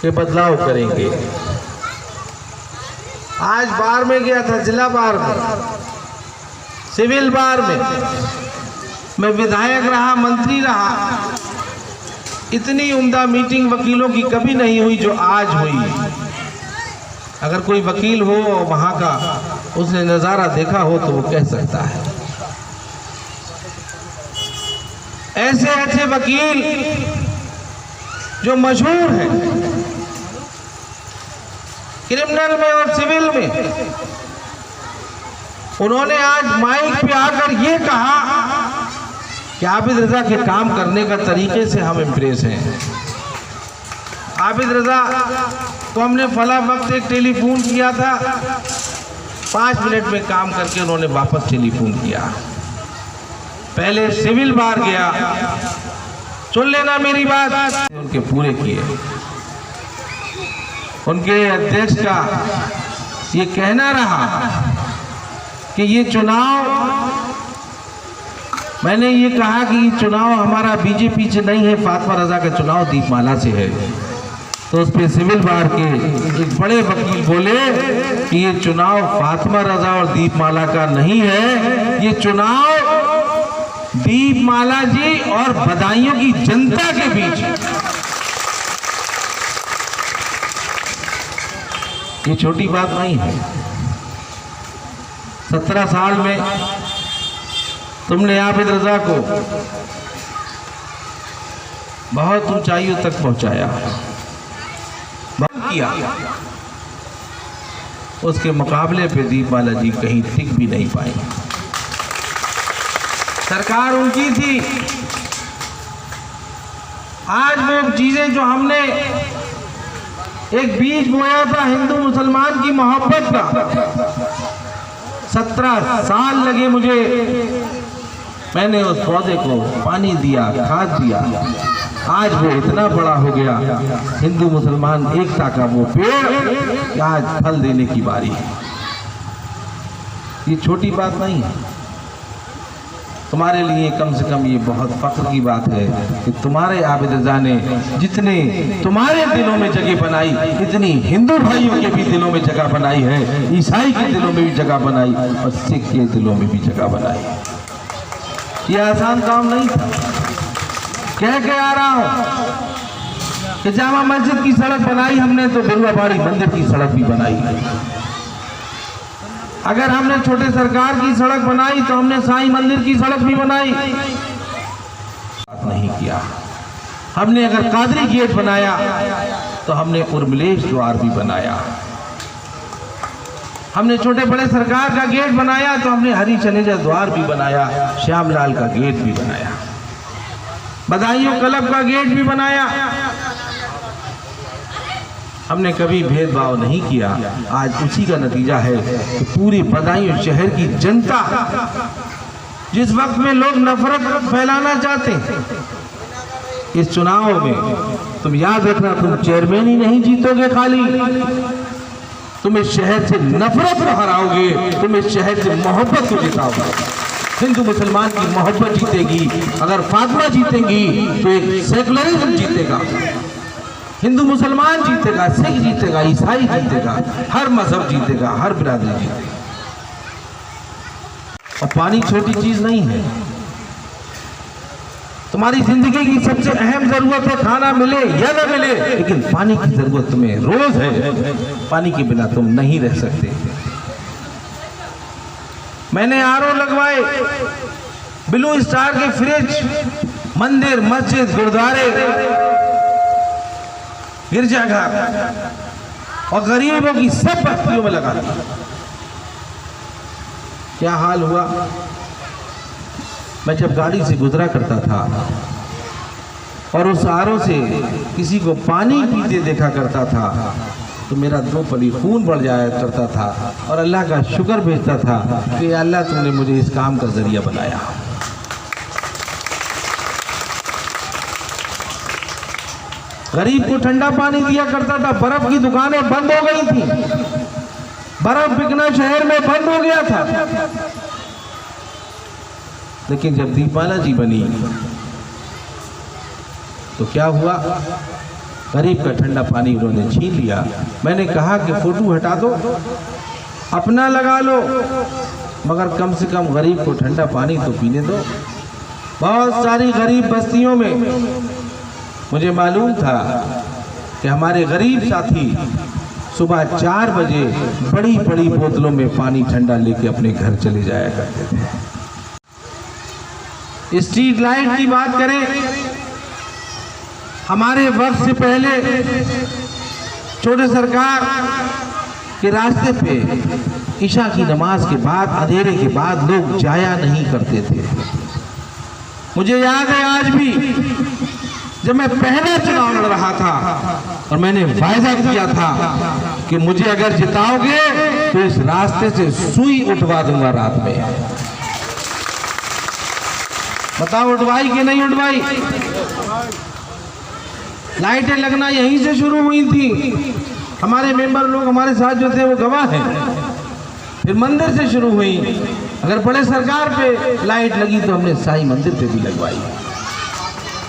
के बदलाव करेंगे। आज बार में गया था, जिला बार में, सिविल बार में। मैं विधायक रहा, मंत्री रहा, इतनी उम्दा मीटिंग वकीलों की कभी नहीं हुई जो आज हुई। अगर कोई वकील हो और वहाँ का उसने नज़ारा देखा हो तो वो कह सकता है। ऐसे ऐसे वकील जो मशहूर हैं क्रिमिनल में और सिविल में, उन्होंने आज माइक पे आकर ये कहा कि आबिद रजा के काम करने का तरीके से हम इम्प्रेस हैं। आबिद रजा को हमने फला वक्त एक टेलीफोन किया था, 5 मिनट में काम करके उन्होंने वापस टेलीफोन किया। पहले सिविल बार गया, सुन लेना मेरी बात, उनके पूरे किए। उनके अध्यक्ष का ये कहना रहा कि ये चुनाव, मैंने ये कहा कि ये चुनाव हमारा बीजेपी से नहीं है, फातिमा रजा का चुनाव दीपमाला से है। तो उस पर सिविल बार के एक बड़े वकील बोले कि ये चुनाव फातिमा रजा और दीपमाला का नहीं है, ये चुनाव दीपमाला जी और बदायूं की जनता के बीच है। ये छोटी बात नहीं है। 17 साल में तुमने आबिद रजा को बहुत ऊंचाइयों तक पहुंचाया, किया। उसके मुकाबले पे दीपमाला जी कहीं टिक भी नहीं पाई। सरकार उनकी थी। आज वो चीजें जो हमने एक बीज बोया था हिंदू मुसलमान की मोहब्बत का, 17 साल लगे मुझे, मैंने उस पौधे को पानी दिया, खाद दिया, आज वो इतना बड़ा हो गया, हिंदू मुसलमान एकता का वो पेड़ कि आज फल देने की बारी है। ये छोटी बात नहीं है। तुम्हारे लिए कम से कम ये बहुत फख्र की बात है कि तुम्हारे आबिद रजा ने जितने तुम्हारे दिलों में जगह बनाई, इतनी हिंदू भाइयों के भी दिलों में जगह बनाई है, ईसाई के दिलों में भी जगह बनाई और सिख के दिलों में भी जगह बनाई। ये आसान काम नहीं था। कह के आ रहा हूं कि जामा मस्जिद की सड़क बनाई हमने तो बिरुआबाड़ी मंदिर की सड़क भी बनाई। अगर हमने छोटे सरकार की सड़क बनाई तो हमने साईं मंदिर की सड़क भी बनाई। नहीं किया। हमने अगर कादरी गेट बनाया तो हमने उर्मिलेश द्वार भी बनाया। हमने छोटे बड़े सरकार का गेट बनाया तो हमने हरी चनेजा द्वार भी बनाया, श्यामलाल का गेट भी बनाया, बदायूं क्लब का गेट भी बनाया। हमने कभी भेदभाव नहीं किया। आज उसी का नतीजा है कि पूरे बदायूं शहर की जनता, जिस वक्त में लोग नफरत फैलाना चाहते हैं, इस चुनाव में तुम याद रखना, तुम चेयरमैन ही नहीं जीतोगे खाली, तुम इस शहर से नफरत को हराओगे, तुम इस शहर से मोहब्बत को जिताओगे। हिंदू मुसलमान की मोहब्बत जीतेगी। अगर फातिमा जीतेंगी तो एक सेकुलरिज्म जीतेगा, हिंदू मुसलमान जीतेगा, सिख जीतेगा, ईसाई जीतेगा, हर मजहब जीतेगा, हर बिरादरी जीतेगा। और पानी छोटी चीज नहीं है। तुम्हारी जिंदगी की सबसे अहम जरूरत है, खाना मिले या न मिले, लेकिन पानी की जरूरत तुम्हें रोज है। पानी के बिना तुम नहीं रह सकते। मैंने आरओ लगवाए, ब्लू स्टार के फ्रिज, मंदिर, मस्जिद, गुरुद्वारे, गिरजाघर और गरीबों की सब बस्तियों में लगा दिया। क्या हाल हुआ? मैं जब गाड़ी से गुजरा करता था और उस आरओ से किसी को पानी पीते देखा करता था तो मेरा 2 पली खून बढ़ जाया करता था और अल्लाह का शुक्र भेजता था कि अल्लाह तुमने मुझे इस काम का जरिया बनाया। गरीब को ठंडा पानी दिया करता था। बर्फ की दुकानें बंद हो गई थी, बर्फ बिकना शहर में बंद हो गया था। लेकिन जब दीपमाला जी बनी तो क्या हुआ? गरीब का ठंडा पानी उन्होंने छीन लिया। मैंने कहा कि फोटो हटा दो, अपना लगा लो, मगर कम से कम गरीब को ठंडा पानी तो पीने दो। बहुत सारी गरीब बस्तियों में मुझे मालूम था कि हमारे गरीब साथी सुबह 4 बजे बड़ी बड़ी बोतलों में पानी ठंडा लेके अपने घर चले जाया करते थे। स्ट्रीट लाइट की बात करें, हमारे वक्त से पहले छोटे सरकार के रास्ते पे ईशा की नमाज के बाद, अंधेरे के बाद लोग जाया नहीं करते थे। मुझे याद है आज भी, जब मैं पहला चुनाव लड़ रहा था और मैंने वायदा किया था कि मुझे अगर जिताओगे तो इस रास्ते से सुई उठवा दूंगा रात में। बताओ उठवाई कि नहीं उठवाई? लाइटें लगना यहीं से शुरू हुई थी। हमारे मेंबर लोग हमारे साथ जो थे वो गवाह हैं। फिर मंदिर से शुरू हुई। अगर बड़े सरकार पे लाइट लगी तो हमने साईं मंदिर पे भी लगवाई।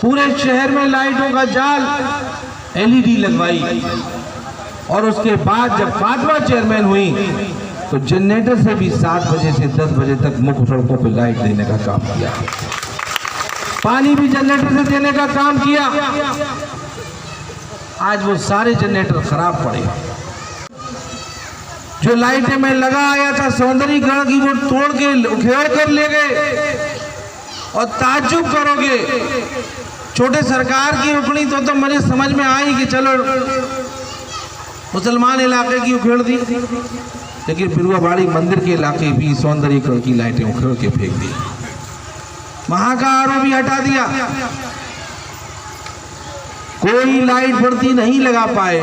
पूरे शहर में लाइटों का जाल एलईडी लगवाई। और उसके बाद जब फातिमा चेयरमैन हुई तो जनरेटर से भी 7 बजे से 10 बजे तक मुख्य सड़कों पे लाइट देने का काम किया। पानी भी जनरेटर से देने का काम किया। आज वो सारे जनरेटर खराब पड़े। जो लाइटें मैं लगा आया था सौंदर्यीकरण की, वो तोड़ के उखेड़ कर ले गए। और ताज्जुब करोगे, छोटे सरकार की उखड़ी तो मुझे समझ में आई कि चलो मुसलमान इलाके की उखेड़ दी, लेकिन बिरुआबाड़ी मंदिर के इलाके भी सौंदर्यीकरण की लाइटें उखेड़ के फेंक दी। वहां का आरओ भी हटा दिया। कोई लाइट बढ़ती नहीं लगा पाए,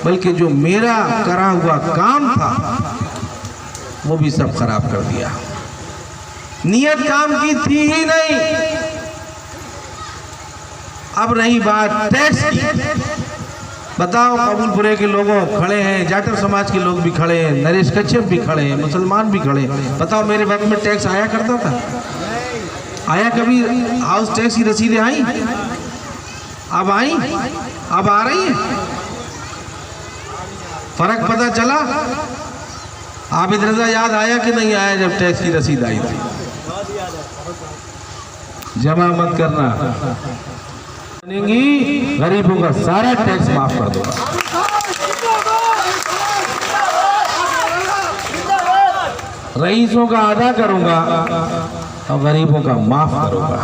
बल्कि जो मेरा करा हुआ काम था वो भी सब खराब कर दिया। नियत काम की थी ही नहीं। अब रही बात टैक्स की, बताओ कबूलपुरे के लोगों खड़े हैं, जाटव समाज के लोग भी खड़े हैं, नरेश कश्यप भी खड़े हैं, मुसलमान भी खड़े हैं। बताओ मेरे वक्त में टैक्स आया करता था? आया कभी? हाउस टैक्स की रसीदें आई? अब आई? अब आ रही है? फर्क पता चला? आबिद रजा याद आया कि नहीं आया जब टैक्स की रसीद आई थी? जमा मत करना, गरीबों का सारा टैक्स माफ कर दूंगा। रईसों का अदा करूंगा और गरीबों का माफ करूंगा।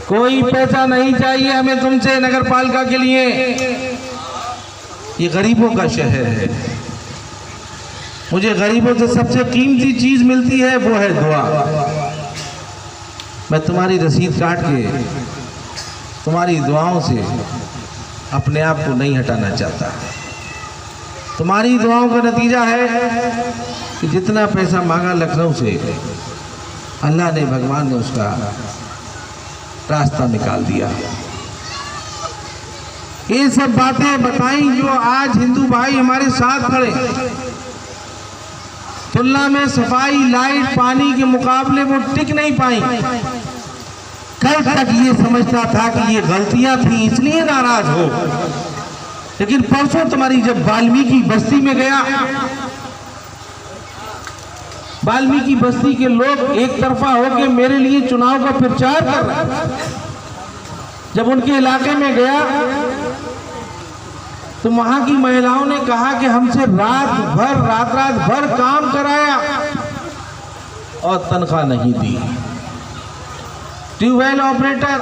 कोई पैसा नहीं चाहिए हमें तुमसे नगर पालिका के लिए। ये गरीबों का शहर है। मुझे गरीबों से सबसे कीमती चीज मिलती है, वो है दुआ। मैं तुम्हारी रसीद काट के तुम्हारी दुआओं से अपने आप को नहीं हटाना चाहता। तुम्हारी दुआओं का नतीजा है कि जितना पैसा मांगा लखनऊ से, अल्लाह ने, भगवान ने उसका रास्ता निकाल दिया। ये सब बातें बताई जो आज हिंदू भाई हमारे साथ खड़े। तुलना में सफाई, लाइट, पानी के मुकाबले वो टिक नहीं पाई। कल तक ये समझता था कि ये गलतियां थी इसलिए नाराज हो, लेकिन परसों तुम्हारी जब वाल्मीकि बस्ती में गया, वाल्मीकि बस्ती के लोग एक तरफा होकर मेरे लिए चुनाव का प्रचार कर रहे हैं। जब उनके इलाके में गया तो वहां की महिलाओं ने कहा कि हमसे रात भर काम कराया और तनख्वाह नहीं दी। ट्यूबवेल ऑपरेटर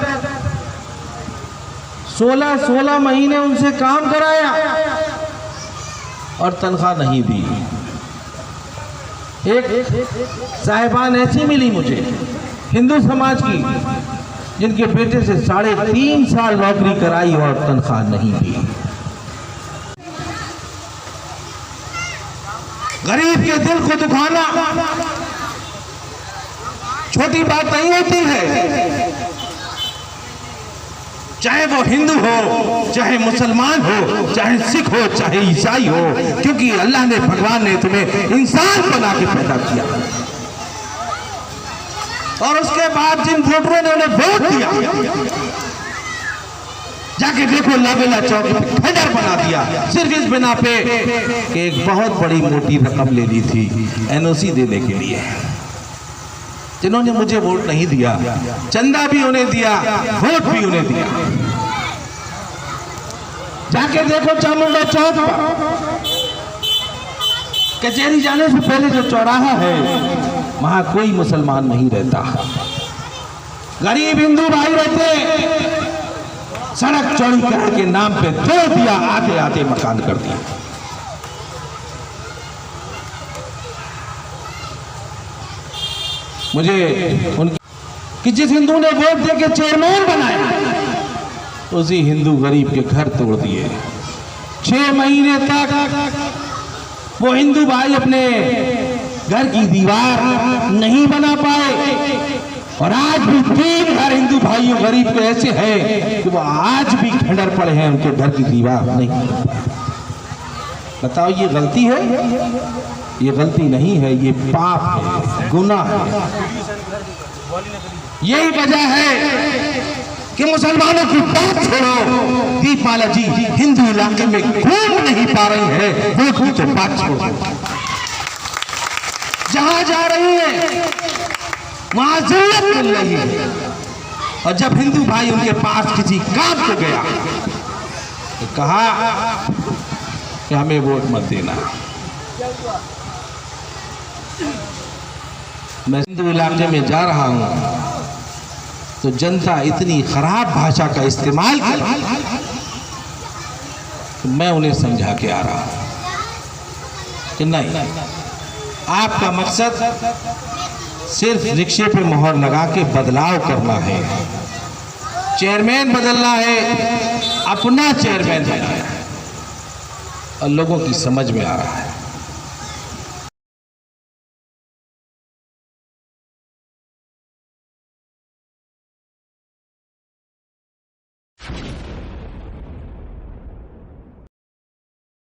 16 महीने उनसे काम कराया और तनख्वाह नहीं दी। एक साहिबान ऐसी मिली मुझे हिंदू समाज की, जिनके बेटे से 3.5 साल नौकरी कराई और तनख्वाह नहीं दी। गरीब के दिल को दुखाना छोटी बात नहीं होती है। चाहे वो हिंदू हो, चाहे मुसलमान हो, चाहे सिख हो, चाहे ईसाई हो, क्योंकि अल्लाह ने, भगवान ने तुम्हें इंसान बना के पैदा किया। और उसके बाद जिन वोटरों ने उन्हें वोट दिया, जाके देखो लावेला चौक पे खंडर बना दिया, सिर्फ इस बिना पे कि एक बहुत बड़ी मोटी रकम ले ली थी एनओसी देने के लिए। जिन्होंने मुझे वोट नहीं दिया, चंदा भी उन्हें दिया, वोट भी उन्हें दिया। जाके देखो चामुंडा चौक पर, कचहरी जाने से पहले जो चौराहा है वहां कोई मुसलमान नहीं रहता, गरीब हिंदू भाई रहते। सड़क चौड़ीकरण के नाम पे तोड़ दिया, आते आते मकान कर दिया। मुझे उनकी कि जिस हिंदू ने वोट देके चेयरमैन बनाया, उसी हिंदू गरीब के घर तोड़ दिए। 6 महीने तक वो हिंदू भाई अपने घर की दीवार नहीं बना पाए, और आज भी 3 घर हिंदू भाइयों गरीब के ऐसे हैं कि वो आज भी खंडर पड़े हैं, उनके घर की दीवार नहीं बना पाए। बताओ ये गलती है? ये गलती नहीं है, ये पाप है, गुनाह है। यही वजह है कि मुसलमानों की बात छोड़ो, दीपमाला जी हिंदू इलाके में घूम नहीं पा रही है, वोट की तो बात छोड़ो। जहां जा रही है वहां जिल्लत मिल रही है, और जब हिंदू भाई उनके पास किसी काम को गया तो कहा कि हमें वोट मत देना। मैं हिंदू इलाके में जा रहा हूं तो जनता इतनी खराब भाषा का इस्तेमाल कर, तो मैं उन्हें समझा के आ रहा हूं कि नहीं, आपका मकसद सिर्फ रिक्शे पे मोहर लगा के बदलाव करना है, चेयरमैन बदलना है, अपना चेयरमैन बनाना है, और लोगों की समझ में आ रहा है।